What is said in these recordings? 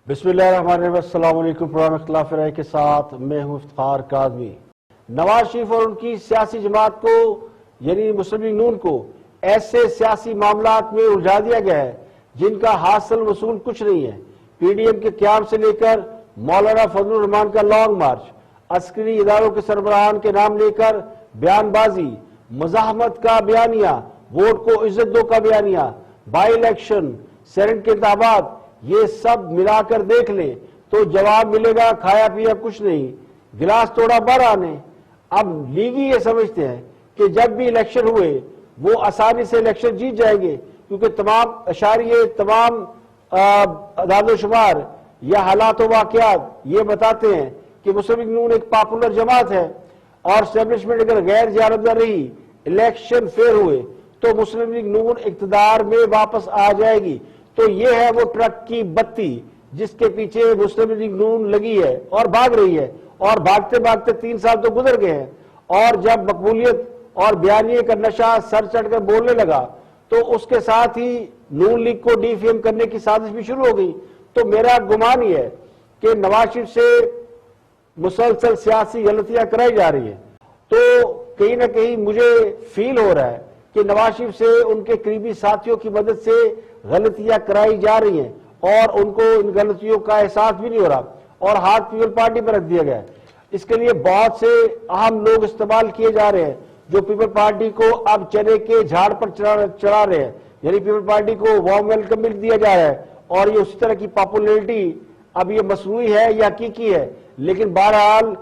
بسم اللہ الرحمن الرحیم، السلام علیکم۔ پروگرام اختلاف رائے کے ساتھ میں ہوں افتخار کاظمی۔ نواز شریف اور ان کی سیاسی جماعت کو یعنی مسلم لیگ نون کو ایسے سیاسی معاملات میں الجھا دیا گیا ہے جن کا حاصل وصول کچھ نہیں ہے۔ پی ڈی ایم کے قیام سے لے کر مولانا فضل الرحمان کا لانگ مارچ، عسکری اداروں کے سربراہان کے نام لے کر بیان بازی، مزاحمت کا بیانیہ، ووٹ کو عزت دو کا بیانیہ، بائی الیکشن، سینٹ کے انتخابات، یہ سب ملا کر دیکھ لیں تو جواب ملے گا کھایا پیا کچھ نہیں، گلاس توڑا بار آنے۔ اب لیگی یہ سمجھتے ہیں کہ جب بھی الیکشن ہوئے وہ آسانی سے الیکشن جیت جائیں گے، کیونکہ تمام اشاریے، تمام اعداد و شمار یا حالات و واقعات یہ بتاتے ہیں کہ مسلم لیگ نون ایک پاپولر جماعت ہے، اور اسٹیبلشمنٹ اگر غیر جانبدار رہی، الیکشن فیئر ہوئے تو مسلم لیگ نون اقتدار میں واپس آ جائے گی۔ تو یہ ہے وہ ٹرک کی بتی جس کے پیچھے مسلم لیگ نون لگی ہے اور بھاگ رہی ہے، اور بھاگتے بھاگتے 3 سال تو گزر گئے ہیں، اور جب مقبولیت اور بیانیے کا نشہ سر چڑھ کر بولنے لگا تو اس کے ساتھ ہی نون لیگ کو ڈی فیم کرنے کی سازش بھی شروع ہو گئی۔ تو میرا گمان یہ ہے کہ نواز شریف سے مسلسل سیاسی غلطیاں کرائی جا رہی ہیں، تو کہیں نہ کہیں مجھے فیل ہو رہا ہے کہ نواز شریف سے ان کے قریبی ساتھیوں کی مدد سے غلطیاں کرائی جا رہی ہیں، اور ان کو ان غلطیوں کا احساس بھی نہیں ہو رہا، اور ہاتھ پیپل پارٹی پر رکھ دیا گیا ہے۔ اس کے لیے بہت سے اہم لوگ استعمال کیے جا رہے ہیں جو پیپل پارٹی کو اب چنے کے جھاڑ پر چڑھا رہے ہیں، یعنی پیپل پارٹی کو وارم ویلکم مل دیا جا رہا ہے، اور یہ اسی طرح کی پاپولیرٹی اب یہ مصنوعی ہے یا حقیقی ہے، لیکن بہرحال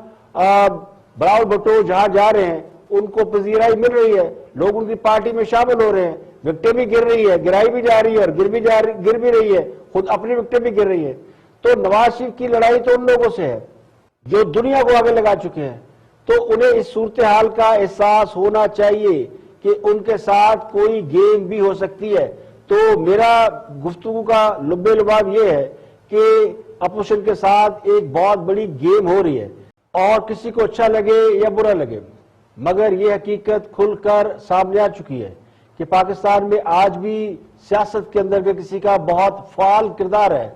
بلاول بھٹو جہاں جا رہے ہیں ان کو پذیرائی مل رہی ہے، لوگ ان کی پارٹی میں شامل ہو رہے ہیں، وکٹیں بھی گر رہی ہے، گرائی بھی جا رہی ہے، اور گر بھی رہی ہے، خود اپنی وکٹیں بھی گر رہی ہے۔ تو نواز شریف کی لڑائی تو ان لوگوں سے ہے جو دنیا کو آگے لگا چکے ہیں، تو انہیں اس صورتحال کا احساس ہونا چاہیے کہ ان کے ساتھ کوئی گیم بھی ہو سکتی ہے۔ تو میرا گفتگو کا لب لباب یہ ہے کہ اپوزیشن کے ساتھ ایک بہت بڑی گیم ہو رہی ہے، اور کسی کو اچھا لگے یا برا لگے، مگر یہ حقیقت کھل کر سامنے آ چکی ہے کہ پاکستان میں آج بھی سیاست کے اندر کسی کا بہت فعال کردار ہے،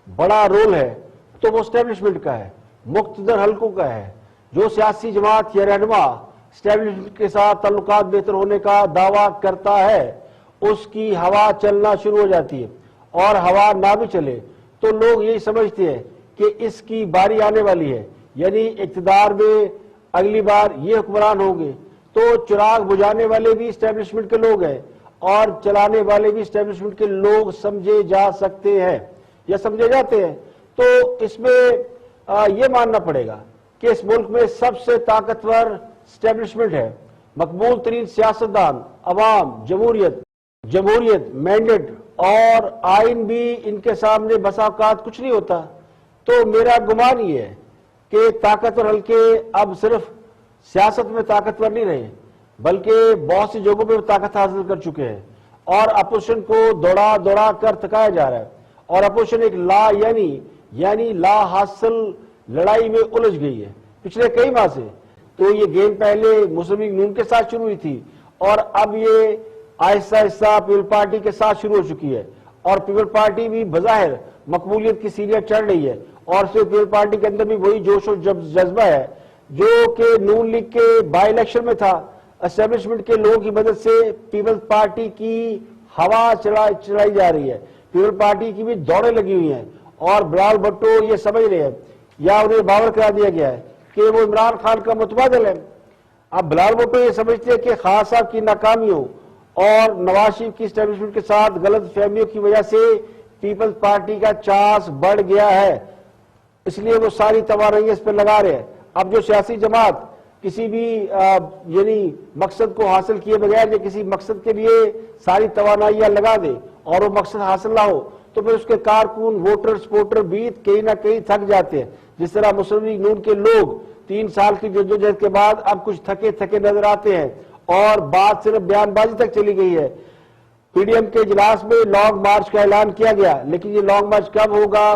بڑا رول ہے، تو وہ اسٹیبلشمنٹ کا ہے، مقتدر حلقوں کا ہے۔ جو سیاسی جماعت یا رہنما اسٹیبلشمنٹ کے ساتھ تعلقات بہتر ہونے کا دعویٰ کرتا ہے اس کی ہوا چلنا شروع ہو جاتی ہے، اور ہوا نہ بھی چلے تو لوگ یہی سمجھتے ہیں کہ اس کی باری آنے والی ہے، یعنی اقتدار میں اگلی بار یہ حکمران ہوں گے۔ تو چراغ بجھانے والے بھی اسٹیبلشمنٹ کے لوگ ہیں، اور چلانے والے بھی اسٹیبلشمنٹ کے لوگ سمجھے جا سکتے ہیں یا سمجھے جاتے ہیں۔ تو اس میں یہ ماننا پڑے گا کہ اس ملک میں سب سے طاقتور اسٹیبلشمنٹ ہے، مقبول ترین سیاستدان، عوام، جمہوریت، مینڈیٹ اور آئین بھی ان کے سامنے بسا اوقات کچھ نہیں ہوتا۔ تو میرا گمان یہ ہے کہ طاقتور حلقے اب صرف سیاست میں طاقتور نہیں رہے، بلکہ بہت سی جگہوں میں طاقت حاصل کر چکے ہیں، اور اپوزیشن کو دوڑا کر تھکایا جا رہا ہے، اور اپوزیشن ایک یعنی لا حاصل لڑائی میں الجھ گئی ہے پچھلے کئی ماہ سے۔ تو یہ گیم پہلے مسلم لیگ نون کے ساتھ شروع ہوئی تھی، اور اب یہ آہستہ آہستہ پیپل پارٹی کے ساتھ شروع ہو چکی ہے، اور پیپل پارٹی بھی بظاہر مقبولیت کی سیڑھیاں چڑھ رہی ہے، اور صرف پیپل پارٹی کے اندر بھی وہی جوش و جذبہ ہے جو کہ نون لیگ کے بائی الیکشن میں تھا۔ اسٹیبلشمنٹ کے لوگوں کی مدد سے پیپل پارٹی کی ہوا چلائی جا رہی ہے، پیپل پارٹی کی بھی دوڑیں لگی ہوئی ہیں، اور بلاول بھٹو یہ سمجھ رہے ہیں یا انہیں باور کرا دیا گیا ہے کہ وہ عمران خان کا متبادل ہے۔ اب بلاول بھٹو یہ سمجھتے ہیں کہ خان صاحب کی ناکامیوں اور نواز شریف کی اسٹیبلشمنٹ کے ساتھ غلط فہمیوں کی وجہ سے پیپل پارٹی کا چانس بڑھ گیا ہے، اس لیے وہ ساری توانائی اس پہ لگا رہے ہیں۔ اب جو سیاسی جماعت کسی بھی یعنی مقصد کو حاصل کیے بغیر یا کسی مقصد کے لیے ساری توانائیاں لگا دے اور وہ مقصد حاصل نہ ہو، تو پھر اس کے کارکن، ووٹر، سپورٹر بھی کہیں نہ کہیں تھک جاتے ہیں۔ جس طرح مسلم لیگ نون کے لوگ 3 سال کی جدوجہد کے بعد اب کچھ تھکے نظر آتے ہیں، اور بات صرف بیان بازی تک چلی گئی ہے۔ پی ڈی ایم کے اجلاس میں لانگ مارچ کا اعلان کیا گیا، لیکن یہ لانگ مارچ کب ہوگا،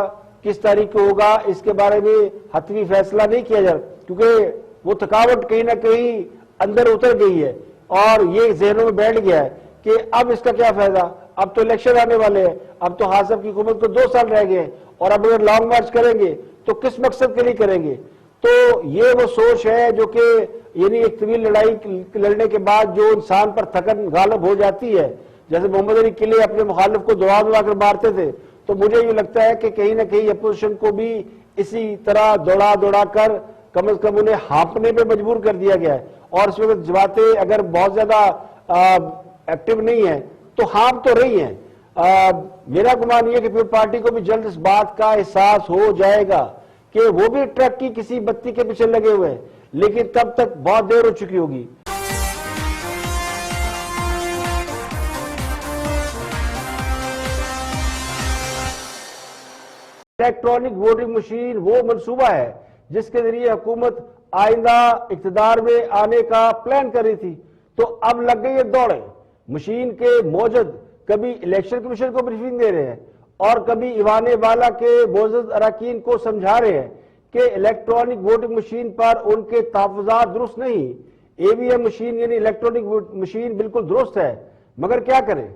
کس تاریخ کو ہوگا، اس کے بارے میں حتمی فیصلہ نہیں کیا جا رہا، کیونکہ وہ تھکاوٹ کہیں نہ کہیں اندر اتر گئی ہے، اور یہ ذہنوں میں بیٹھ گیا ہے کہ اب اس کا کیا فائدہ، اب تو الیکشن آنے والے ہیں، اب تو حاصل کی حکومت کو 2 سال رہ گئے، اور اب اگر لانگ مارچ کریں گے تو کس مقصد کے لیے کریں گے؟ تو یہ وہ سوچ ہے جو کہ یعنی ایک طویل لڑائی لڑنے کے بعد جو انسان پر تھکن غالب ہو جاتی ہے، جیسے محمد علی قلعے اپنے مخالف کو دوڑا دوڑا کر مارتے تھے، تو مجھے یہ لگتا ہے کہ کہیں نہ کہیں اپوزیشن کو بھی اسی طرح دوڑا دوڑا کر کم از کم انہیں ہانپنے پہ مجبور کر دیا گیا ہے، اور اس وقت جماعتیں اگر بہت زیادہ ایکٹیو نہیں ہیں تو ہانپ تو رہی ہیں۔ میرا گمان یہ ہے کہ پیپل پارٹی کو بھی جلد اس بات کا احساس ہو جائے گا کہ وہ بھی ٹرک کی کسی بتی کے پیچھے لگے ہوئے ہیں، لیکن تب تک بہت دیر ہو چکی ہوگی۔ الیکٹرانک ووٹنگ مشین وہ منصوبہ ہے جس کے ذریعے حکومت آئندہ اقتدار میں آنے کا پلان کر رہی تھی، تو اب لگ گئی ہے دوڑیں۔ مشین کے موجد کبھی الیکشن کمیشن کو بریفنگ دے رہے ہیں اور کبھی ایوان بالا کے معزز اراکین کو سمجھا رہے ہیں کہ الیکٹرانک ووٹنگ مشین پر ان کے تحفظات درست نہیں۔ ای وی ایم مشین یعنی الیکٹرانک مشین بالکل درست ہے، مگر کیا کریں؟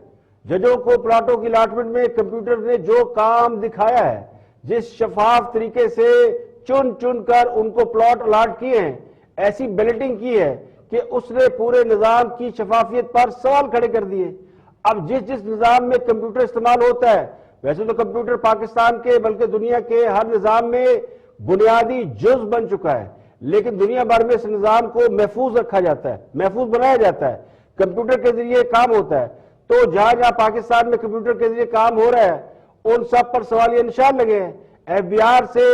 ججوں کو پلاٹوں کی الاٹمنٹ میں کمپیوٹر نے جو کام دکھایا ہے، جس شفاف طریقے سے چن چن کر ان کو پلاٹ الاٹ کیے ہیں، ایسی بیلٹنگ کی ہے کہ اس نے پورے نظام کی شفافیت پر سوال کھڑے کر دیے۔ اب جس نظام میں کمپیوٹر استعمال ہوتا ہے، ویسے تو کمپیوٹر پاکستان کے بلکہ دنیا کے ہر نظام میں بنیادی جز بن چکا ہے، لیکن دنیا بھر میں اس نظام کو محفوظ رکھا جاتا ہے، محفوظ بنایا جاتا ہے، کمپیوٹر کے ذریعے کام ہوتا ہے۔ تو جہاں جہاں پاکستان میں کمپیوٹر کے ذریعے کام ہو رہا ہے ان سب پر سوالیہ نشان لگے ہیں۔ ایف بی آر سے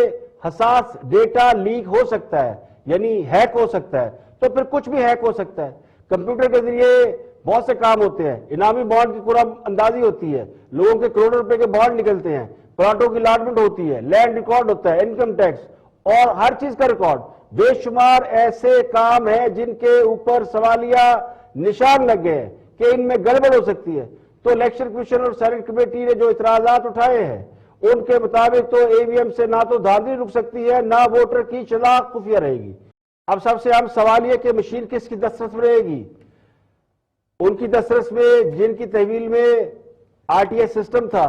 حساس ڈیٹا لیک ہو سکتا ہے، یعنی ہیک ہو سکتا ہے، تو پھر کچھ بھی ہیک ہو سکتا ہے۔ کمپیوٹر کے ذریعے بہت سے کام ہوتے ہیں، انعامی بانڈ کی قرب اندازی ہوتی ہے، لوگوں کے کروڑوں روپے کے بانڈ نکلتے ہیں، پلاٹوں کی الاٹمنٹ ہوتی ہے، لینڈ ریکارڈ ہوتا ہے، انکم ٹیکس اور ہر چیز کا ریکارڈ۔ بے شمار ایسے کام ہیں جن کے اوپر سوالیہ نشان لگ گئے کہ ان میں گڑبڑ ہو سکتی ہے۔ تو الیکشن کمیشن اور سیلیکٹ کمیٹی نے جو اعتراضات اٹھائے ہیں ان کے مطابق تو ای وی ایم سے نہ تو دھاندلی رک سکتی ہے، نہ ووٹر کی شناخت خفیہ رہے گی۔ اب سب سے اہم سوال یہ کہ مشین کس کی دسترس میں رہے گی؟ ان کی دسترس میں جن کی تحویل میں آر ٹی ایس سسٹم تھا۔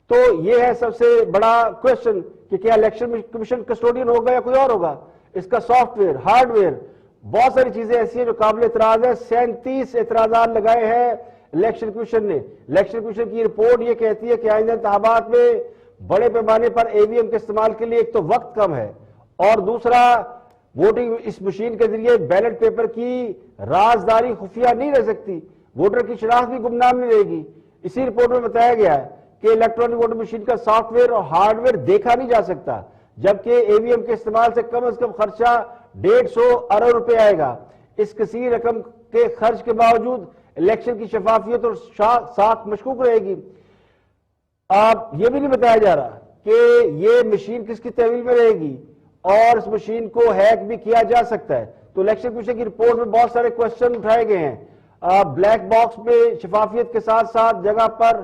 تو یہ ہے سب سے بڑا کوشچن کہ کیا الیکشن کمیشن کسٹوڈین ہوگا یا کوئی اور ہوگا؟ اس کا سافٹ ویئر، ہارڈ ویئر، بہت ساری چیزیں ایسی ہیں جو قابل اعتراض ہے۔ 37 اعتراضات لگائے ہیں الیکشن کمیشن نے۔ الیکشن کمیشن کی رپورٹ یہ کہتی ہے کہ آئندہ انتخابات میں بڑے پیمانے پر ای وی ایم کے استعمال کے لیے ایک تو وقت کم ہے، اور دوسرا ووٹنگ اس مشین کے ذریعے بیلٹ پیپر کی رازداری خفیہ نہیں رہ سکتی، ووٹر کی شناخت بھی گمنام نہیں رہے گی۔ اسی رپورٹ میں بتایا گیا ہے کہ الیکٹرانک ووٹنگ مشین کا سافٹ ویئر اور ہارڈ ویئر دیکھا نہیں جا سکتا، جبکہ ای وی ایم کے استعمال سے کم از کم خرچہ 150 ارب روپے آئے گا۔ اس کثیر رقم کے خرچ کے باوجود الیکشن کی شفافیت اور ساخت مشکوک رہے گی۔ اب یہ بھی نہیں بتایا جا رہا کہ یہ مشین کس کی تحویل میں رہے گی اور اس مشین کو ہیک بھی کیا جا سکتا ہے۔ تو الیکشن کمیشن کی رپورٹ میں بہت سارے کوشچن اٹھائے گئے ہیں۔ بلیک باکس میں شفافیت کے ساتھ ساتھ جگہ پر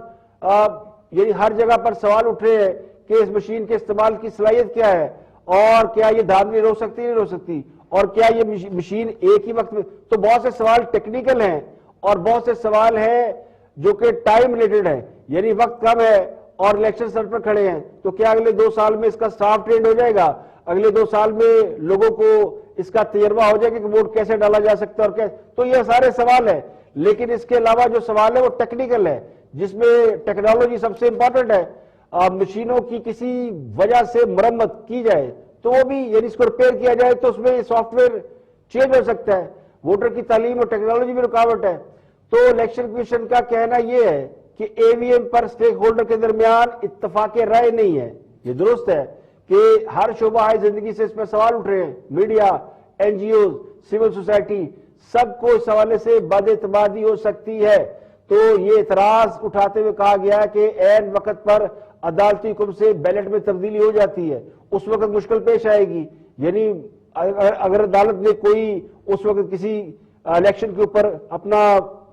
یعنی ہر جگہ پر سوال اٹھ رہے ہیں کہ اس مشین کے استعمال کی صلاحیت کیا ہے، اور کیا یہ دھاندلی رو سکتی نہیں رو سکتی، اور کیا یہ مشین ایک ہی وقت میں۔ تو بہت سے سوال ٹیکنیکل ہیں اور بہت سے سوال ہیں جو کہ ٹائم ریلیٹڈ ہے، یعنی وقت کم ہے اور الیکشن سر پر کھڑے ہیں، تو کیا اگلے 2 سال میں اس کا سافٹ ٹرینڈ ہو جائے گا؟ اگلے 2 سال میں لوگوں کو اس کا تجربہ ہو جائے گا کہ ووٹ کیسے ڈالا جا سکتا ہے اور کیسے؟ تو یہ سارے سوال ہیں، لیکن اس کے علاوہ جو سوال ہے وہ ٹیکنیکل ہے، جس میں ٹیکنالوجی سب سے امپورٹنٹ ہے۔ مشینوں کی کسی وجہ سے مرمت کی جائے تو وہ بھی یعنی اس کو ریپیئر کیا جائے تو اس میں سافٹ ویئر چینج ہو سکتا ہے، ووٹر کی تعلیم اور ٹیکنالوجی میں رکاوٹ ہے۔ تو الیکشن کمیشن کا کہنا یہ ہے کہ ای وی ایم پر سٹیک ہولڈر کے درمیان اتفاق رائے نہیں ہے۔ یہ درست ہے کہ ہر شعبہ زندگی سے اس پر سوال اٹھ رہے ہیں، media, N G Os, civil society, سب کو اس حوالے سے بد اعتمادی ہو سکتی ہے۔ تو یہ اعتراض اٹھاتے ہوئے کہا گیا کہ عین وقت پر عدالتی حکم سے بیلٹ میں تبدیلی ہو جاتی ہے، اس وقت مشکل پیش آئے گی۔ یعنی اگر عدالت نے کوئی اس وقت کسی الیکشن کے اوپر اپنا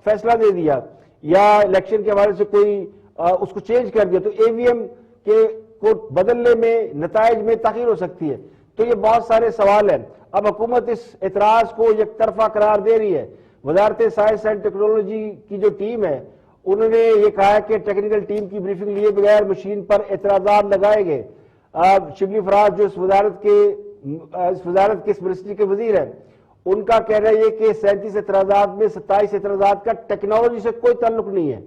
فیصلہ دے دیا یا الیکشن کے حوالے سے کوئی اس کو چینج کر دیا تو ای وی ایم کے کو بدلنے میں نتائج میں تاخیر ہو سکتی ہے۔ تو یہ بہت سارے سوال ہیں۔ اب حکومت اس اعتراض کو یک طرفہ قرار دے رہی ہے۔ وزارت سائنس اینڈ ٹیکنالوجی کی جو ٹیم ہے انہوں نے یہ کہا ہے کہ ٹیکنیکل ٹیم کی بریفنگ لیے بغیر مشین پر اعتراضات لگائے گئے۔ شبلی فراز جو اس وزارت کے اس منسٹری کے وزیر ہیں، ان کا کہنا یہ کہ 37 اعتراضات میں 27 اعتراضات کا ٹیکنالوجی سے کوئی تعلق نہیں ہے،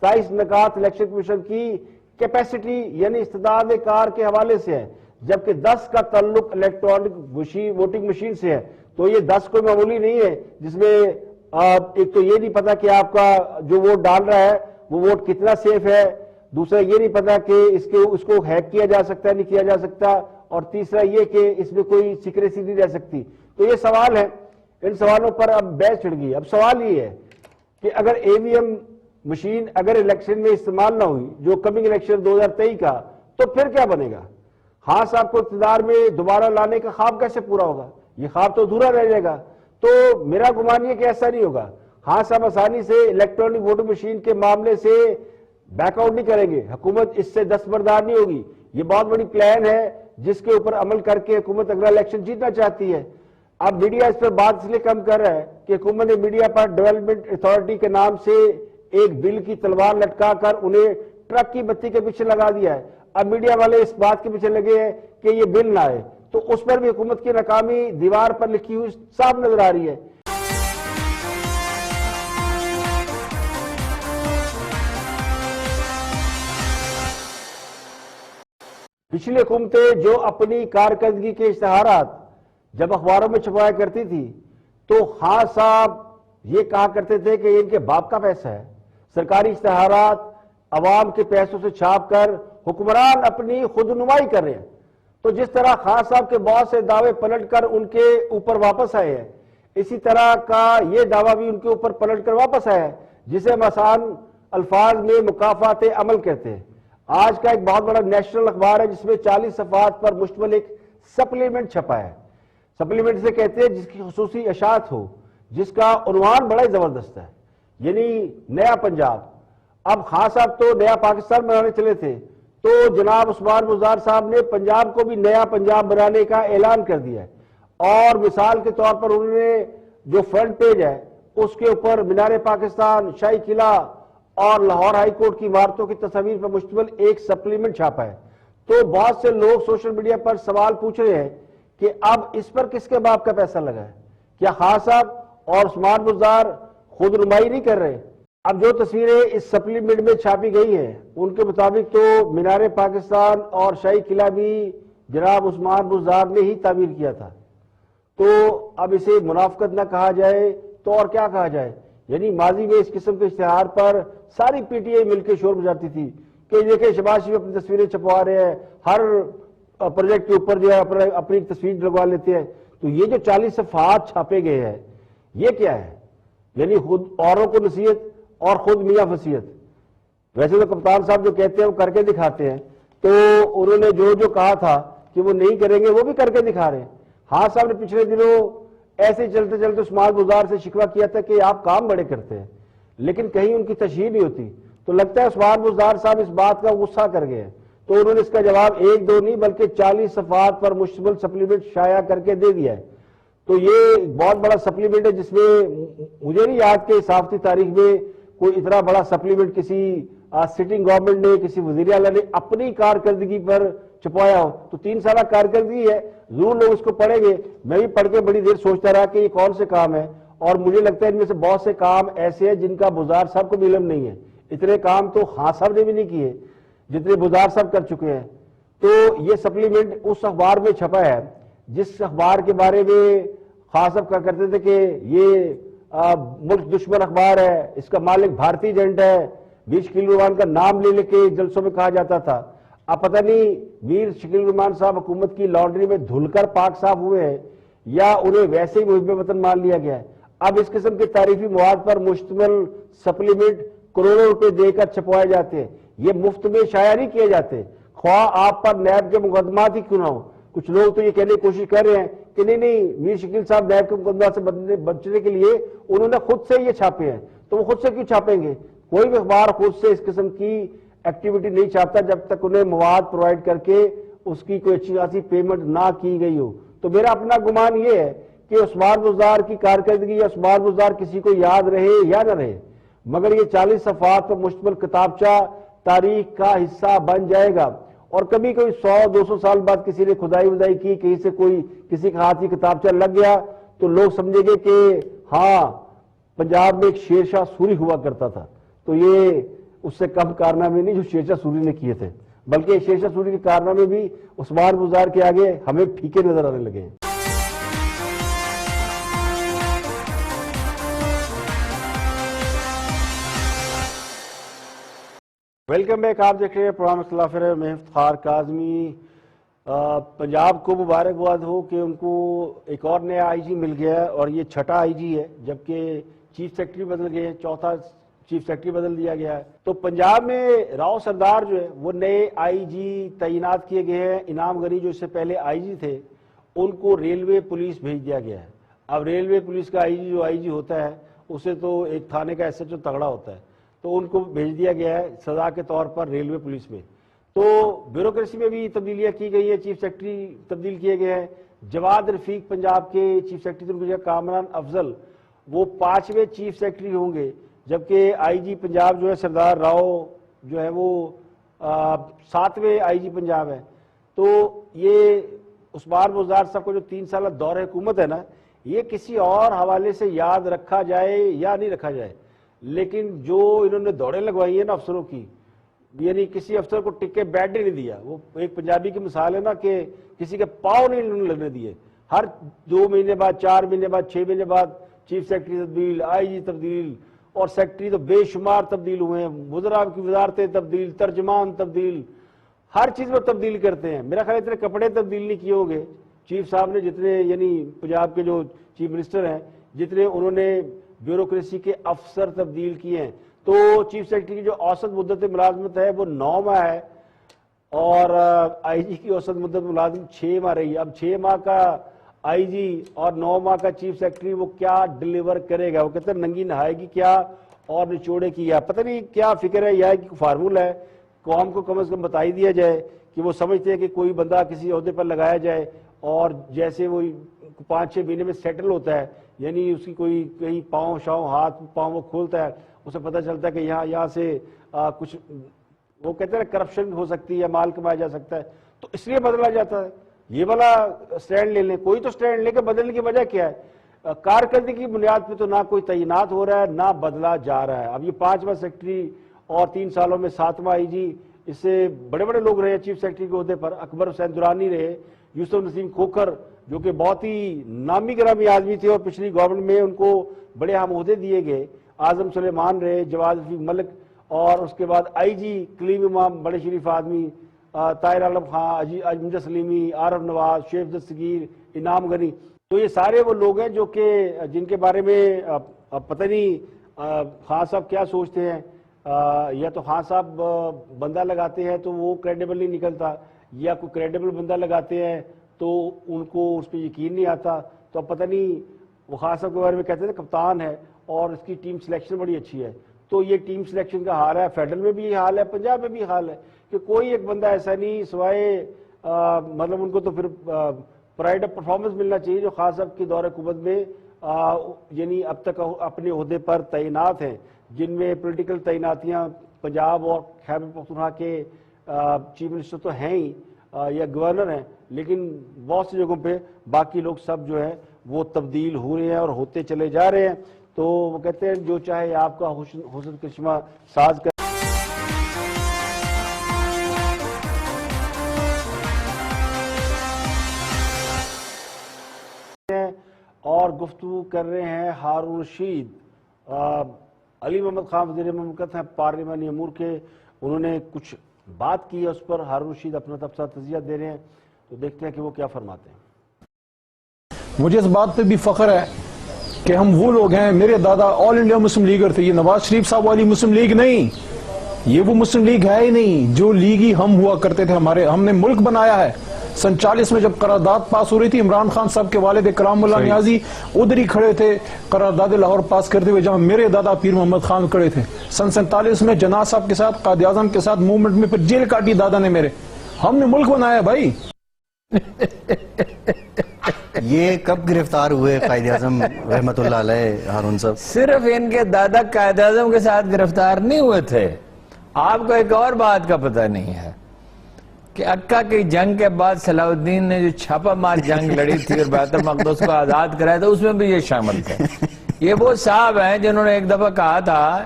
27 نکات الیکشن کمیشن کی کیپیسٹی یعنی استعداد کار کے حوالے سے ہے، جبکہ 10 کا تعلق الیکٹرانک ووٹنگ مشین سے ہے۔ تو یہ 10 کوئی معمولی نہیں ہے، جس میں ایک تو یہ نہیں پتا کہ آپ کا جو ووٹ ڈال رہا ہے وہ ووٹ کتنا سیف ہے، دوسرا یہ نہیں پتا کہ اس کو ہیک کیا جا سکتا ہے نہیں کیا جا سکتا، اور تیسرا یہ کہ اس میں کوئی سیکریسی نہیں رہ سکتی۔ تو یہ سوال ہے، ان سوالوں پر اب بحث چھڑ گئی۔ اب سوال یہ ہے کہ اگر ای وی ایم مشین اگر الیکشن میں استعمال نہ ہوئی، جو کمنگ الیکشن 2023 کا، تو پھر کیا بنے گا؟ خان صاحب کو اقتدار میں دوبارہ لانے کا خواب کیسے پورا ہوگا؟ یہ خواب تو ادھورا رہ جائے گا۔ تو میرا گمان یہ کہ ایسا نہیں ہوگا، خان صاحب آسانی سے الیکٹرانک ووٹنگ مشین کے معاملے سے بیک آؤٹ نہیں کریں گے، حکومت اس سے دستبردار نہیں ہوگی۔ یہ بہت بڑی پلان ہے جس کے اوپر عمل کر کے حکومت اگلا الیکشن جیتنا چاہتی ہے۔ اب میڈیا اس پر بات اس لیے کم کر رہا ہے کہ حکومت نے میڈیا پر ڈیولپمنٹ اتھارٹی کے نام سے ایک بل کی تلوار لٹکا کر انہیں ٹرک کی بتی کے پیچھے لگا دیا ہے۔ اب میڈیا والے اس بات کے پیچھے لگے ہیں کہ یہ بل نہ آئے، تو اس پر بھی حکومت کی ناکامی دیوار پر لکھی ہوئی صاف نظر آ رہی ہے۔ پچھلی حکومتیں جو اپنی کارکردگی کے اشتہارات جب اخباروں میں چھپایا کرتی تھی تو خان صاحب یہ کہا کرتے تھے کہ یہ ان کے باپ کا پیسہ ہے۔ سرکاری اشتہارات عوام کے پیسوں سے چھاپ کر حکمران اپنی خود نمائی کر رہے ہیں۔ تو جس طرح خان صاحب کے بہت سے دعوے پلٹ کر ان کے اوپر واپس آئے ہیں، اسی طرح کا یہ دعویٰ بھی ان کے اوپر پلٹ کر واپس آیا ہے، جسے ہم آسان الفاظ میں مکافات عمل کہتے ہیں۔ آج کا ایک بہت بڑا نیشنل اخبار ہے جس میں 40 صفحات پر مشتمل ایک سپلیمنٹ چھپا ہے۔ سپلیمنٹ سے کہتے ہیں جس کی خصوصی اشاعت ہو، جس کا عنوان بڑا ہی زبردست ہے، یعنی نیا پنجاب۔ اب خان صاحب تو نیا پاکستان بنانے چلے تھے، تو جناب عثمان بزدار صاحب نے پنجاب کو بھی نیا پنجاب بنانے کا اعلان کر دیا ہے، اور مثال کے طور پر انہوں نے جو فرنٹ پیج ہے اس کے اوپر مینار پاکستان، شاہی قلعہ اور لاہور ہائی کورٹ کی عمارتوں کی تصاویر پر مشتمل ایک سپلیمنٹ چھاپا ہے۔ تو بہت سے لوگ سوشل میڈیا پر سوال پوچھ رہے ہیں کہ اب اس پر کس کے باپ کا پیسہ لگا ہے؟ کیا خان صاحب اور عثمان بزدار خود نمائی نہیں کر رہے؟ اب جو تصویریں اس سپلیمنٹ میں چھاپی گئی ہیں ان کے مطابق تو مینار پاکستان اور شاہی قلعہ بھی جناب عثمان بزدار نے ہی تعمیر کیا تھا۔ تو اب اسے منافقت نہ کہا جائے تو اور کیا کہا جائے؟ یعنی ماضی میں اس قسم کے اشتہار پر ساری پی ٹی آئی مل کے شور بجاتی تھی کہ دیکھیں شہباز شریف اپنی تصویریں چھپوا رہے ہیں، ہر پروجیکٹ کے اوپر جو ہے اپنی تصویر لگوا لیتے ہیں۔ تو یہ جو 40 صفحات چھاپے گئے ہیں یہ کیا ہے؟ یعنی خود اوروں کو نصیحت اور خود میاں وصیت۔ ویسے تو کپتان صاحب جو کہتے ہیں وہ کر کے دکھاتے ہیں، تو انہوں نے جو کہا تھا کہ وہ نہیں کریں گے وہ بھی کر کے دکھا رہے ہیں۔ خان صاحب نے پچھلے دنوں ایسے چلتے چلتے عثمان بزدار سے شکوہ کیا تھا کہ آپ کام بڑے کرتے ہیں لیکن کہیں ان کی تشہیر نہیں ہوتی، تو لگتا ہے عثمان بزدار صاحب اس بات کا غصہ کر گئے ہیں، تو انہوں نے اس کا جواب 1-2 نہیں بلکہ 40 صفحات پر مشتمل سپلیمنٹ شائع کر کے دے دیا ہے۔ تو یہ بہت بڑا سپلیمنٹ ہے جس میں مجھے نہیں یاد کہ صحافتی تاریخ میں کوئی اتنا بڑا سپلیمنٹ کسی سٹنگ گورنمنٹ نے، کسی وزیر اعلیٰ نے اپنی کارکردگی پر چھپایا ہو۔ تو 3 سالہ کارکردگی ہے، ضرور لوگ اس کو پڑھیں گے۔ میں بھی پڑھ کے بڑی دیر سوچتا رہا کہ یہ کون سے کام ہے، اور مجھے لگتا ہے ان میں سے بہت سے کام ایسے ہیں جن کا بزدار صاحب کو بھی علم نہیں ہے۔ اتنے کام تو خان صاحب نے بھی نہیں کیے جتنے بزدار صاحب کر چکے ہیں۔ تو یہ سپلیمنٹ اس اخبار میں چھپا ہے جس اخبار کے بارے میں خان صاحب کہا کرتے تھے کہ یہ ملک دشمن اخبار ہے، اس کا مالک بھارتی ایجنٹ ہے، میر شکیل الرحمان کا نام لے کے جلسوں میں کہا جاتا تھا۔ اب پتہ نہیں میر شکیل الرحمان صاحب حکومت کی لانڈری میں دھل کر پاک صاف ہوئے ہیں یا انہیں ویسے ہی محب وطن مان لیا گیا ہے۔ اب اس قسم کے تعریفی مواد پر مشتمل سپلیمنٹ کروڑوں روپے دے کر چھپوائے جاتے ہیں، یہ مفت میں شائع نہیں کیے جاتے، خواہ آپ پر نیب کے مقدمات ہی کیوں نہ ہو۔ کچھ لوگ تو یہ کہنے کی کوشش کر رہے ہیں کہ نہیں میر شکیل صاحب نیب کے مقدمات سے بچنے کے لیے انہوں نے خود سے یہ چھاپے ہیں، تو وہ خود سے کیوں چھاپیں گے؟ کوئی بھی اخبار خود سے اس قسم کی ایکٹیویٹی نہیں چھاپتا جب تک انہیں مواد پرووائڈ کر کے اس کی کوئی اچھی خاصی پیمنٹ نہ کی گئی ہو۔ تو میرا اپنا گمان یہ ہے کہ عثمان بزدار کی کارکردگی یا عثمان بزدار کسی کو یاد رہے یا نہ رہے، مگر یہ 40 صفحات پر مشتمل کتابچہ تاریخ کا حصہ بن جائے گا، اور کبھی کوئی 100-200 سال بعد کسی نے کھدائی ودائی کی, کہیں سے کوئی کسی کا ہاتھ کی کتابچہ لگ گیا تو لوگ سمجھے گے کہ ہاں پنجاب میں ایک شیر شاہ سوری ہوا کرتا تھا. تو یہ اس سے کم کارنامے نہیں جو شیر شاہ سوری نے کیے تھے, بلکہ شیر شاہ سوری کے کارنامے بھی عثمان بزدار کے آگے ہمیں پھیکے نظر آنے لگے ہیں. Welcome back. آپ دیکھ رہے ہیں پروگرام اختلاف رائے, میں افتخار کاظمی. پنجاب کو مبارکباد ہو کہ ان کو ایک اور نیا آئی جی مل گیا ہے, اور یہ چھٹا آئی جی ہے, جبکہ چیف سیکرٹری بدل گئے ہیں, چوتھا چیف سیکرٹری بدل دیا گیا ہے. تو پنجاب میں راؤ سردار جو ہے وہ نئے آئی جی تعینات کیے گئے ہیں. انعام غنی جو اس سے پہلے آئی جی تھے ان کو ریلوے پولیس بھیج دیا گیا ہے. اب ریلوے پولیس کا آئی جی ہوتا ہے اسے تو ایک تھانے کا ایس ایچ او تگڑا ہوتا ہے, تو ان کو بھیج دیا گیا ہے سزا کے طور پر ریلوے پولیس میں. تو بیوروکریسی میں بھی تبدیلیاں کی گئی ہیں, چیف سیکرٹری تبدیل کیے گئے ہیں. جواد رفیق پنجاب کے چیف سیکرٹری تھے, ان کی جگہ کامران افضل وہ 5ویں چیف سیکرٹری ہوں گے, جبکہ آئی جی پنجاب جو ہے سردار راؤ جو ہے وہ 7ویں آئی جی پنجاب ہے. تو یہ عثمان بزدار صاحب کو جو 3 سالہ دور حکومت ہے نا, یہ کسی اور حوالے سے یاد رکھا جائے یا نہیں رکھا جائے, لیکن جو انہوں نے دوڑیں لگوائی ہیں نا افسروں کی, یعنی کسی افسر کو ٹکے بیٹھ نہیں دیا. وہ ایک پنجابی کی مثال ہے نا کہ کسی کے پاؤں نہیں انہوں نے لگنے دیے. ہر 2 مہینے بعد, 4 مہینے بعد, 6 مہینے بعد چیف سیکرٹری تبدیل, آئی جی تبدیل, اور سیکرٹری تو بے شمار تبدیل ہوئے ہیں, وزراء کی وزارتیں تبدیل, ترجمان تبدیل, ہر چیز میں تبدیل کرتے ہیں. میرا خیال اتنے کپڑے تبدیل نہیں کیے ہوں گے چیف صاحب نے جتنے, یعنی پنجاب کے جو چیف منسٹر ہیں جتنے انہوں نے بیوروکریسی کے افسر تبدیل کیے ہیں. تو چیف سیکرٹری کی جو اوسط مدت ملازمت ہے وہ 9 ماہ ہے, اور آئی جی کی اوسط مدت ملازمت 6 ماہ رہی ہے. اب 6 ماہ کا آئی جی اور 9 ماہ کا چیف سیکرٹری وہ کیا ڈلیور کرے گا؟ وہ کہتے ہیں ننگی نہائے گی کیا اور نچوڑے کی کیا. پتہ نہیں کیا فکر ہے, یا کہ فارمولہ ہے قوم کو کم از کم بتائی دیا جائے کہ وہ سمجھتے ہیں کہ کوئی بندہ کسی عہدے پر لگایا جائے اور جیسے وہ 5-6 مہینے میں سیٹل ہوتا ہے, یعنی اس کی کوئی کہیں پاؤں شاؤں ہاتھ پاؤں وہ کھولتا ہے, اسے پتہ چلتا ہے کہ یہاں سے کچھ وہ کہتے ہیں کرپشن ہو سکتی ہے, مال کمایا جا سکتا ہے, تو اس لیے بدلا جاتا ہے. یہ والا سٹینڈ لے لیں, کوئی تو سٹینڈ لے کے بدلنے کی وجہ کیا ہے؟ کارکردگی کی بنیاد پہ تو نہ کوئی تعینات ہو رہا ہے نہ بدلا جا رہا ہے. اب یہ 5واں سیکرٹری اور 3 سالوں میں 7واں آئی جی, اس سے بڑے بڑے لوگ رہے چیف سیکرٹری کے عہدے پر. اکبر حسین درانی رہے, یوسف نسیم کھوکھر جو کہ بہت ہی نامی گرامی آدمی تھے اور پچھلی گورنمنٹ میں ان کو بڑے اہم عہدے دیے گئے. اعظم سلیمان رہے, جواد رفیق ملک, اور اس کے بعد آئی جی کلیم امام بڑے شریف آدمی, طاہر عالم خان, امجد سلیمی, عارف نواز, شیخ دستگیر, انعام غنی. تو یہ سارے وہ لوگ ہیں جو کہ جن کے بارے میں پتہ نہیں خان صاحب کیا سوچتے ہیں. یا تو خان صاحب بندہ لگاتے ہیں تو وہ کریڈیبل نہیں نکلتا, یا کوئی کریڈیبل بندہ لگاتے ہیں تو ان کو اس پہ یقین نہیں آتا. تو اب پتہ نہیں, وہ خان صاحب کے بارے میں کہتے ہیں کپتان ہے اور اس کی ٹیم سلیکشن بڑی اچھی ہے. تو یہ ٹیم سلیکشن کا حال ہے, فیڈرل میں بھی یہ حال ہے, پنجاب میں بھی حال ہے کہ کوئی ایک بندہ ایسا نہیں سوائے مطلب ان کو تو پھر پرائڈ آف پرفارمنس ملنا چاہیے جو خان صاحب کی دور حکومت میں یعنی اب تک اپنے عہدے پر تعینات ہیں, جن میں پولیٹیکل تعیناتیاں پنجاب اور خیبر پختونخوا کے چیف منسٹر تو ہیں ہی یا گورنر ہیں, لیکن بہت سی جگہوں پہ باقی لوگ سب جو ہے وہ تبدیل ہو رہے ہیں اور ہوتے چلے جا رہے ہیں. تو وہ کہتے ہیں جو چاہے آپ کا حسن کرشمہ ساز کر اور گفتگو کر رہے ہیں ہارون رشید. علی محمد خان وزیر مملکت ہیں پارلیمانی امور کے, انہوں نے کچھ بات کی ہے, اس پر ہارون رشید اپنا تبصرہ تجزیہ دے رہے ہیں, تو دیکھتے ہیں کہ وہ کیا فرماتے ہیں. مجھے اس بات پہ بھی فخر ہے کہ ہم وہ لوگ ہیں, میرے دادا آل انڈیا مسلم لیگر تھے, یہ نواز شریف صاحب والی مسلم لیگ نہیں, یہ وہ مسلم لیگ ہے ہی نہیں جو لیگی ہم ہوا کرتے تھے. ہم نے ملک بنایا ہے. 47 میں جب قرارداد پاس ہو رہی تھی, عمران خان صاحب کے والد کرام اللہ نیازی ادھر ہی کھڑے تھے قرارداد لاہور پاس کرتے ہوئے جہاں میرے دادا پیر محمد خان کھڑے تھے. 47 میں جناح صاحب کے ساتھ, قائد اعظم کے ساتھ موومنٹ میں پھر جیل کاٹی دادا نے میرے. ہم نے ملک بنایا بھائی. یہ کب گرفتار ہوئے قائد اعظم رحمت اللہ علیہ ہارون صاحب؟ صرف ان کے دادا قائد اعظم کے ساتھ گرفتار نہیں ہوئے تھے, آپ کو ایک اور بات کا پتہ نہیں ہے. کہ عکا کی جنگ کے بعد صلاح الدین نے جو چھاپا مار جنگ لڑی تھی اور بیت المقدس کو آزاد کرایا تھا، اس میں بھی یہ شامل تھے۔ یہ وہ صاحب ہیں جنہوں نے ایک دفعہ کہا تھا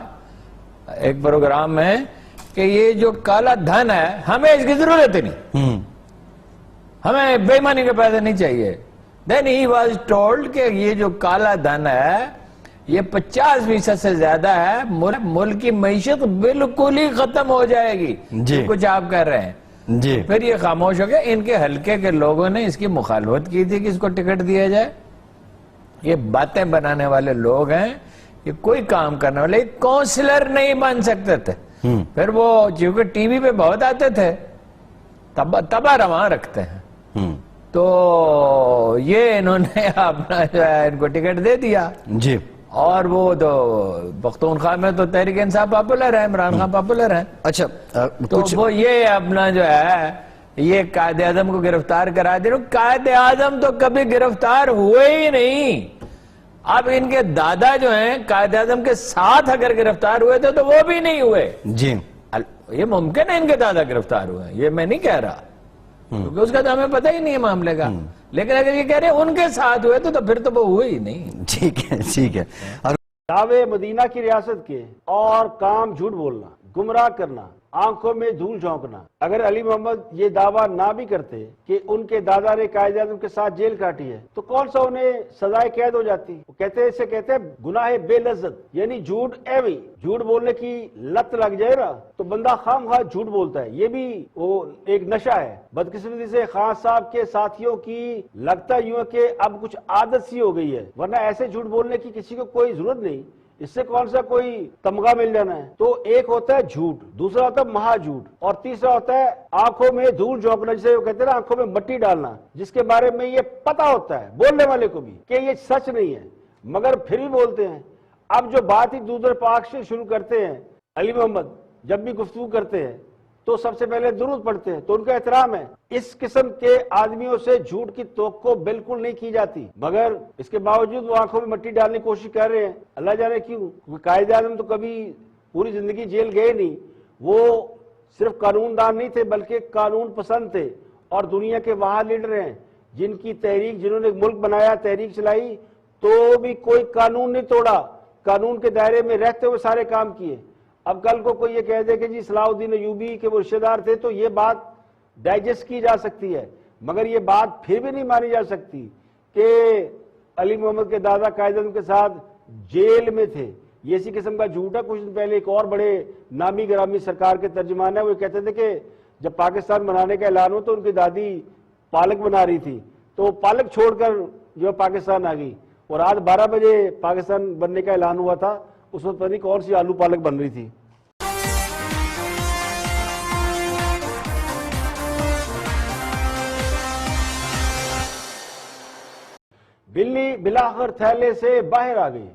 ایک پروگرام میں کہ یہ جو کالا دھن ہے ہمیں اس کی ضرورت ہی نہیں، ہمیں بے ایمانی کے پیسے نہیں چاہیے۔ Then he was told کہ یہ جو کالا دھن ہے یہ 50% سے زیادہ ہے، ملک کی معیشت بالکل ہی ختم ہو جائے گی، جی کچھ آپ کہہ رہے ہیں۔ جی پھر یہ خاموش ہو گیا۔ ان کے حلقے کے لوگوں نے اس کی مخالفت کی تھی کہ اس کو ٹکٹ دیا جائے۔ یہ باتیں بنانے والے لوگ ہیں، یہ کوئی کام کرنے والے کونسلر نہیں بن سکتے تھے۔ پھر وہ چونکہ ٹی وی پہ بہت آتے تھے، تباہ رواں رکھتے ہیں، تو یہ انہوں نے اپنا جو ہے ان کو ٹکٹ دے دیا۔ جی اور وہ تو پختونخوا میں تو تحریک انصاف پاپولر ہے، عمران خان پاپولر ہے۔ اچھا تو وہ یہ اپنا جو ہے یہ قائد اعظم کو گرفتار کرا دے۔ قائد اعظم تو کبھی گرفتار ہوئے ہی نہیں۔ اب ان کے دادا جو ہیں قائد اعظم کے ساتھ اگر گرفتار ہوئے تھے تو وہ بھی نہیں ہوئے۔ جی یہ ممکن ہے ان کے دادا گرفتار ہوئے، یہ میں نہیں کہہ رہا کیونکہ اس کا تو ہمیں پتہ ہی نہیں ہے معاملے کا، لیکن اگر یہ کہہ رہے ہیں ان کے ساتھ ہوئے تو پھر تو وہ ہوئے ہی نہیں۔ ٹھیک ہے ٹھیک ہے۔ اور دعوے مدینہ کی ریاست کے اور کام جھوٹ بولنا، گمراہ کرنا، آنکھوں میں دھول جھونکنا۔ اگر علی محمد یہ دعویٰ نہ بھی کرتے کہ ان کے دادا نے قائد اعظم کے ساتھ جیل کاٹی ہے تو کون سا انہیں سزائے قید ہو جاتی؟ وہ کہتے ہیں، اسے کہتے ہیں گناہ بے لذت، یعنی جھوٹ ایویں جھوٹ بولنے کی لت لگ جائے نا تو بندہ خام خواہ جھوٹ بولتا ہے۔ یہ بھی وہ ایک نشہ ہے۔ بدقسمتی سے خان صاحب کے ساتھیوں کی لگتا یوں ہے کہ اب کچھ عادت سی ہو گئی ہے، ورنہ ایسے جھوٹ بولنے کی کسی کو کوئی ضرورت نہیں، اس سے کون سا کوئی تمغہ مل جانا ہے۔ تو ایک ہوتا ہے جھوٹ، دوسرا ہوتا ہے مہا جھوٹ، اور تیسرا ہوتا ہے آنکھوں میں دھول جھونکنا، جسے وہ کہتے ہیں نا آنکھوں میں مٹی ڈالنا، جس کے بارے میں یہ پتا ہوتا ہے بولنے والے کو بھی کہ یہ سچ نہیں ہے مگر پھر بھی بولتے ہیں۔ اب جو بات ہی دودھ اور پاک سے شروع کرتے ہیں، علی محمد جب بھی گفتگو کرتے ہیں تو سب سے پہلے درود پڑھتے ہیں، تو ان کا احترام ہے۔ اس قسم کے آدمیوں سے جھوٹ کی توقع بالکل نہیں کی جاتی، مگر اس کے باوجود وہ آنکھوں میں مٹی ڈالنے کی کوشش کر رہے ہیں۔ اللہ جانے کیوں، کیونکہ قائد اعظم تو کبھی پوری زندگی جیل گئے نہیں، وہ صرف قانون دان نہیں تھے بلکہ قانون پسند تھے، اور دنیا کے وہاں لیڈر ہیں جن کی تحریک، جنہوں نے ملک بنایا، تحریک چلائی، تو بھی کوئی قانون نہیں توڑا، قانون کے دائرے میں رہتے ہوئے سارے کام کیے۔ اب کل کو کوئی یہ کہہ دے کہ جی صلاح الدین ایوبی کے وہ رشتہ دار تھے تو یہ بات ڈائجسٹ کی جا سکتی ہے، مگر یہ بات پھر بھی نہیں مانی جا سکتی کہ علی محمد کے دادا قائد اعظم کے ساتھ جیل میں تھے۔ یہ اسی قسم کا جھوٹ ہے۔ کچھ دن پہلے ایک اور بڑے نامی گرامی سرکار کے ترجمان ہے، وہ کہتے تھے کہ جب پاکستان بنانے کا اعلان ہو تو ان کی دادی پالک بنا رہی تھی، تو وہ پالک چھوڑ کر جو پاکستان آ گئی، اور رات 12 بجے پاکستان بننے کا اعلان ہوا تھا، اس وقت پتہ نہیں کون سی آلو پالک بن رہی تھی۔ بلی بلاخر تھیلے سے باہر آ گئی۔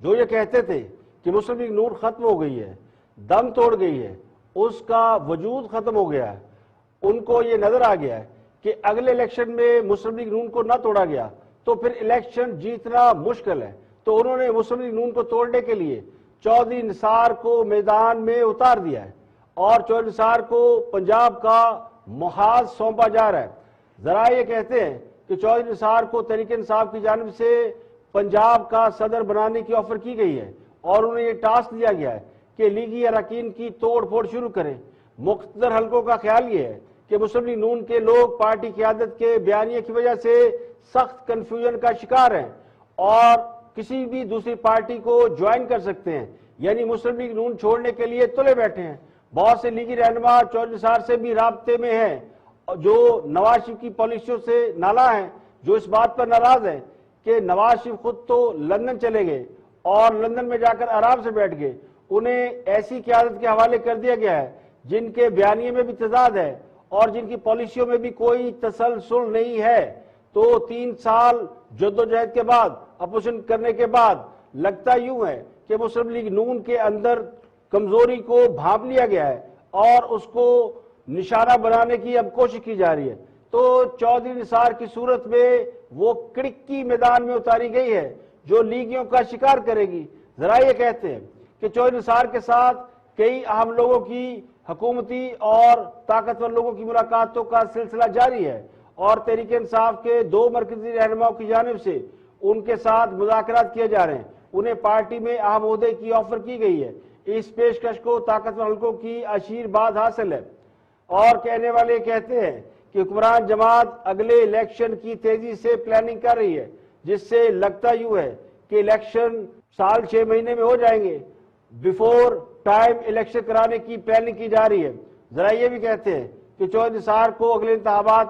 جو یہ کہتے تھے کہ مسلم لیگ نون ختم ہو گئی ہے، دم توڑ گئی ہے، اس کا وجود ختم ہو گیا ہے، ان کو یہ نظر آ گیا ہے کہ اگلے الیکشن میں مسلم لیگ نون کو نہ توڑا گیا تو پھر الیکشن جیتنا مشکل ہے، تو انہوں نے مسلم لیگ نون کو توڑنے کے لیے چودھری نثار کو میدان میں اتار دیا ہے، اور چودھری نثار کو پنجاب کا محاذ سونپا جا رہا ہے۔ ذرائع یہ کہتے ہیں کہ چودھری نثار کو تحریک انصاف کی جانب سے پنجاب کا صدر بنانے کی آفر کی گئی ہے، اور انہیں یہ ٹاسک دیا گیا ہے کہ لیگی اراکین کی توڑ پھوڑ شروع کریں۔ مقتدر حلقوں کا خیال یہ ہے کہ مسلم لیگ نون کے لوگ پارٹی قیادت کے بیانیے کی وجہ سے سخت کنفیوژن کا شکار ہیں اور کسی بھی دوسری پارٹی کو جوائن کر سکتے ہیں، یعنی مسلم لیگ نون چھوڑنے کے لیے تلے بیٹھے ہیں۔ بہت سے لیگی رہنما چودھری نثار سے بھی رابطے میں ہیں جو نواز شریف کی پالیسیوں سے نالاں ہیں، جو اس بات پر ناراض ہیں کہ نواز شریف خود تو لندن چلے گئے اور لندن میں جا کر آرام سے بیٹھ گئے، انہیں ایسی قیادت کے حوالے کر دیا گیا ہے جن کے بیانیے میں بھی تضاد ہے اور جن کی پالیسیوں میں بھی کوئی تسلسل نہیں ہے۔ تو 3 سال جدوجہد کے بعد، اپوزیشن کرنے کے بعد، لگتا یوں ہے کہ مسلم لیگ نون کے اندر کمزوری کو بھانپ لیا گیا ہے اور اس کو نشانہ بنانے کی اب کوشش کی جا رہی ہے۔ تو چودھری نثار کی صورت میں وہ کڑکی میدان میں اتاری گئی ہے جو لیگیوں کا شکار کرے گی۔ ذرائع یہ کہتے ہیں کہ چودھری نثار کے ساتھ کئی اہم لوگوں کی حکومتی اور طاقتور لوگوں کی ملاقاتوں کا سلسلہ جاری ہے اور تحریک انصاف کے 2 مرکزی رہنماؤں کی جانب سے ان کے ساتھ مذاکرات کیے جا رہے ہیں. انہیں پارٹی میں اہم عہدے کی آفر کی گئی ہے. اس پیشکش کو طاقتور حلقوں کی آشیرواد حاصل ہے اور کہنے والے کہتے ہیں کہ حکمران جماعت اگلے الیکشن کی تیزی سے پلاننگ کر رہی ہے، جس سے لگتا یوں ہے کہ الیکشن سال 6 مہینے میں ہو جائیں گے. بیفور ٹائم الیکشن کرانے کی پلاننگ کی جا رہی ہے. ذرا یہ بھی کہتے ہیں کہ 14 نثار کو اگلے انتخابات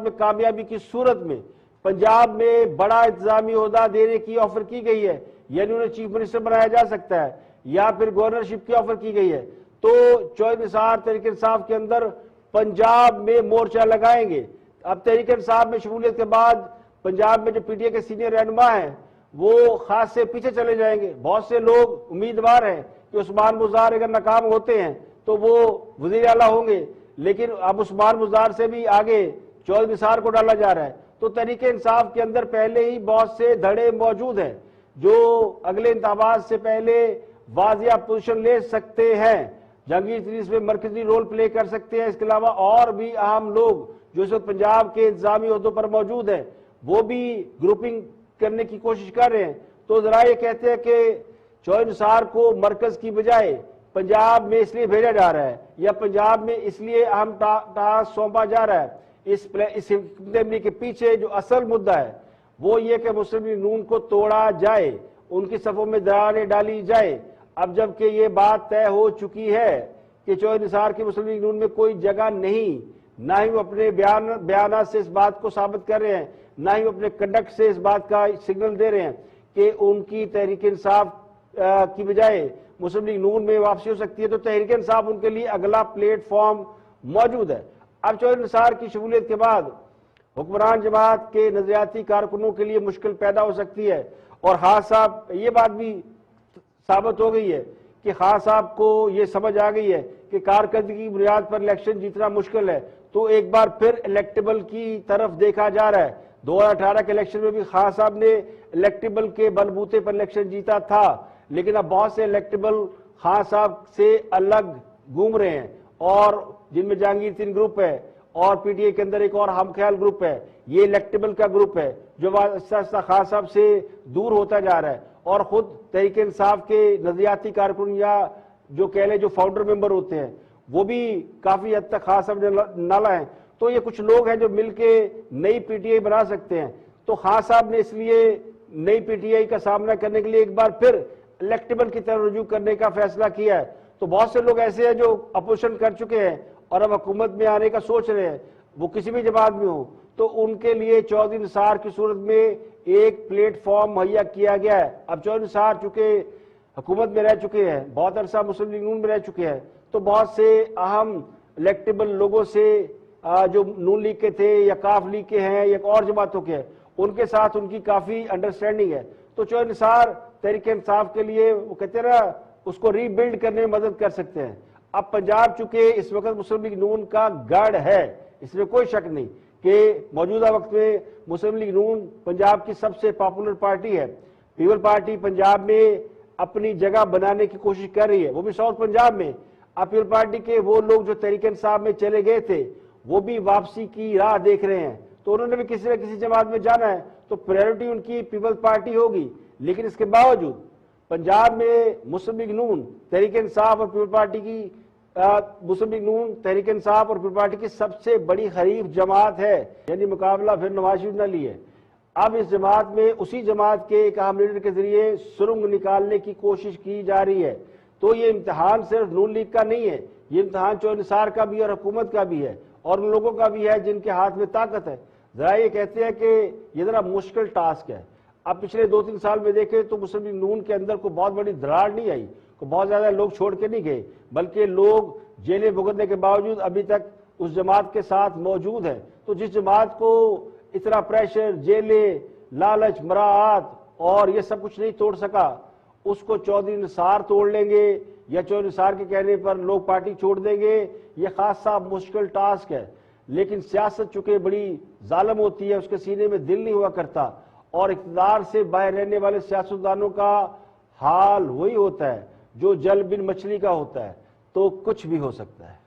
میں کامیابی کی صورت میں پنجاب میں بڑا انتظامی عہدہ دینے کی آفر کی گئی ہے، یعنی انہیں چیف منسٹر بنایا جا سکتا ہے یا پھر گورنرشپ کی آفر کی گئی ہے. تو 14 نثار تحریک انصاف کے اندر پنجاب میں مورچہ لگائیں گے. اب تحریک انصاف میں شمولیت کے بعد پنجاب میں جو پی ٹی اے کے سینئر رہنما ہیں وہ خاص سے پیچھے چلے جائیں گے. بہت سے لوگ امیدوار ہیں کہ عثمان مزار اگر ناکام ہوتے ہیں تو وہ وزیر اعلیٰ ہوں گے، لیکن اب عثمان مزار سے بھی آگے 14 نثار کو ڈالا جا رہا ہے. تو تحریک انصاف کے اندر پہلے ہی بہت سے دھڑے موجود ہیں جو اگلے انتخابات سے پہلے واضح پوزیشن لے سکتے ہیں. جہانگیر ترین اس میں مرکزی رول پلے کر سکتے ہیں. اس کے علاوہ اور بھی اہم لوگ جو اس وقت پنجاب کے انتظامی عہدوں پر موجود ہیں وہ بھی گروپنگ کرنے کی کوشش کر رہے ہیں. تو ذرا یہ کہتے ہیں کہ 14 نثار کو مرکز کی بجائے پنجاب میں اس لیے بھیجا جا رہا ہے یا پنجاب میں اس لیے اہم ٹاسک سونپا جا رہا ہے. اس حکمت عملی کے پیچھے جو اصل مدعا ہے وہ یہ کہ مسلم لیگ نون کو توڑا جائے، ان کی صفوں میں دراڑیں ڈالی جائے. اب جب کہ یہ بات طے ہو چکی ہے کہ 14 نثار کی مسلم لیگ نون میں کوئی جگہ نہیں، نہ ہی وہ اپنے بیانات سے اس بات کو ثابت کر رہے ہیں، نہ ہی وہ اپنے کنڈکٹ سے اس بات کا سگنل دے رہے ہیں کہ ان کی تحریک انصاف کی بجائے مسلم لیگ نون میں واپسی ہو سکتی ہے، تو تحریک انصاف ان کے لیے اگلا پلیٹ فارم موجود ہے. اب 14 نثار کی شمولیت کے بعد حکمران جماعت کے نظریاتی کارکنوں کے لیے مشکل پیدا ہو سکتی ہے. اور خان صاحب یہ بات بھی ثابت ہو گئی ہے کہ خان صاحب کو یہ سمجھ آ گئی ہے کہ کارکردگی کی بنیاد پر الیکشن جیتنا مشکل ہے. تو ایک بار پھر الیکٹیبل کی طرف دیکھا جا رہا ہے. 2018 کے الیکشن میں بھی خان صاحب نے الیکٹیبل کے بلبوتے پر الیکشن جیتا تھا، لیکن اب بہت سے الیکٹیبل خان صاحب سے الگ گھوم رہے ہیں اور جن میں جہانگیر ترین گروپ ہے اور پی ٹی اے کے اندر ایک اور ہم خیال گروپ ہے. یہ الیکٹیبل کا گروپ ہے جو خان صاحب سے دور ہوتا جا رہا ہے اور خود تحریک انصاف کے نظریاتی کارکن یا جو کہہ لیں جو فاؤنڈر ممبر ہوتے ہیں وہ بھی کافی حد تک خان صاحب نالا ہیں. تو یہ کچھ لوگ ہیں جو مل کے نئی پی ٹی آئی بنا سکتے ہیں. تو خان صاحب نے اس لیے نئی پی ٹی آئی کا سامنا کرنے کے لیے ایک بار پھر الیکٹیبل کی طرف رجوع کرنے کا فیصلہ کیا ہے. تو بہت سے لوگ ایسے ہیں جو اپوزیشن کر چکے ہیں اور اب حکومت میں آنے کا سوچ رہے ہیں، وہ کسی بھی جماعت میں ہوں. تو ان کے لیے 14 نثار کی صورت میں ایک پلیٹ فارم مہیا کیا گیا ہے. اب 14 نثار چونکہ حکومت میں رہ چکے ہیں، بہت عرصہ مسلم لیگ نون میں رہ چکے ہیں، تو بہت سے اہم الیکٹیبل لوگوں سے جو نون لیگ کے تھے یا کاف لیگ کے ہیں یا اور جماعتوں کے ہیں ان کے ساتھ ان کی کافی انڈرسٹینڈنگ ہے. تو 14 نثار تحریک انصاف کے لیے وہ کہتے ہیں نا اس کو ری بلڈ کرنے میں مدد کر سکتے ہیں. اب پنجاب چونکہ اس وقت مسلم لیگ نون کا گڑھ ہے، اس میں کوئی شک نہیں کہ موجودہ وقت میں مسلم لیگ نون پنجاب کی سب سے پاپولر پارٹی ہے. پیپل پارٹی پنجاب میں اپنی جگہ بنانے کی کوشش کر رہی ہے، وہ بھی ساؤتھ پنجاب میں. اب پیپل پارٹی کے وہ لوگ جو تحریک انصاف میں چلے گئے تھے وہ بھی واپسی کی راہ دیکھ رہے ہیں، تو انہوں نے بھی کسی نہ کسی جماعت میں جانا ہے. تو پرائیورٹی ان کی پیپل پارٹی ہوگی. لیکن اس کے باوجود پنجاب میں مسلم لیگ نون تحریک انصاف اور پیپل پارٹی کی مسلم لیگ نون تحریک انصاف اور پیپل پارٹی کی سب سے بڑی حریف جماعت ہے. یعنی مقابلہ پھر نواز شریف نے لی ہے. اب اس جماعت میں اسی جماعت کے ایک اہم لیڈر کے ذریعے سرنگ نکالنے کی کوشش کی جا رہی ہے. تو یہ امتحان صرف نون لیگ کا نہیں ہے، یہ امتحان 14 نثار کا بھی اور حکومت کا بھی ہے اور ان لوگوں کا بھی ہے جن کے ہاتھ میں طاقت ہے. ذرا یہ کہتے ہیں کہ یہ ذرا مشکل ٹاسک ہے. اب پچھلے 2-3 سال میں دیکھیں تو مسلم لیگ نون کے اندر کوئی بہت بڑی دراڑ نہیں آئی، کوئی بہت زیادہ لوگ چھوڑ کے نہیں گئے، بلکہ لوگ جیلیں بھگتنے کے باوجود ابھی تک اس جماعت کے ساتھ موجود ہیں. تو جس جماعت کو اتنا پریشر، جیلیں، لالچ، مراعات اور یہ سب کچھ نہیں توڑ سکا، اس کو 14 نثار توڑ لیں گے یا 14 نثار کے کہنے پر لوگ پارٹی چھوڑ دیں گے. یہ خاصا مشکل ٹاسک ہے. لیکن سیاست چونکہ بڑی ظالم ہوتی ہے، اس کے سینے میں دل نہیں ہوا کرتا اور اقتدار سے باہر رہنے والے سیاستدانوں کا حال وہی ہوتا ہے جو جل بن مچھلی کا ہوتا ہے. تو کچھ بھی ہو سکتا ہے.